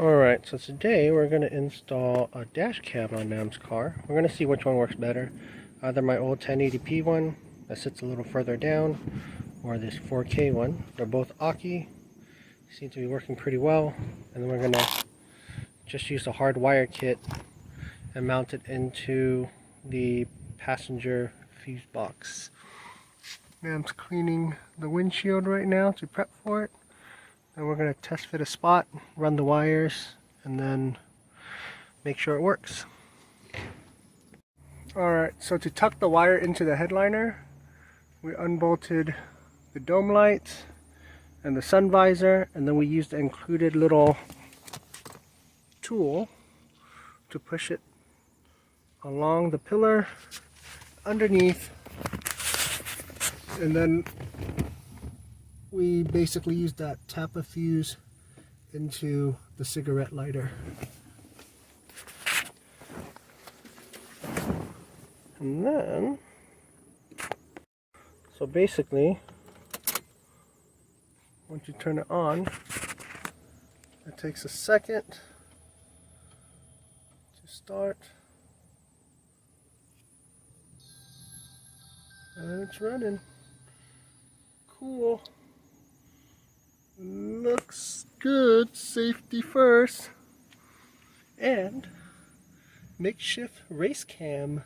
Alright, so today we're going to install a dash cam on Nam's car. We're going to see which one works better. Either my old 1080p one that sits a little further down, or this 4K one. They're both Aki. Seem to be working pretty well. And then we're going to just use the hard wire kit and mount it into the passenger fuse box. Nam's cleaning the windshield right now to prep for it. And we're going to test fit a spot, run the wires, and then make sure it works. Alright, so to tuck the wire into the headliner, we unbolted the dome lights and the sun visor, and then we used the included little tool to push it along the pillar underneath, and then we basically used that Tapa fuse into the cigarette lighter. And then, so basically, once you turn it on, it takes a second to start. And it's running. Cool. Looks good. Safety first. And makeshift race cam.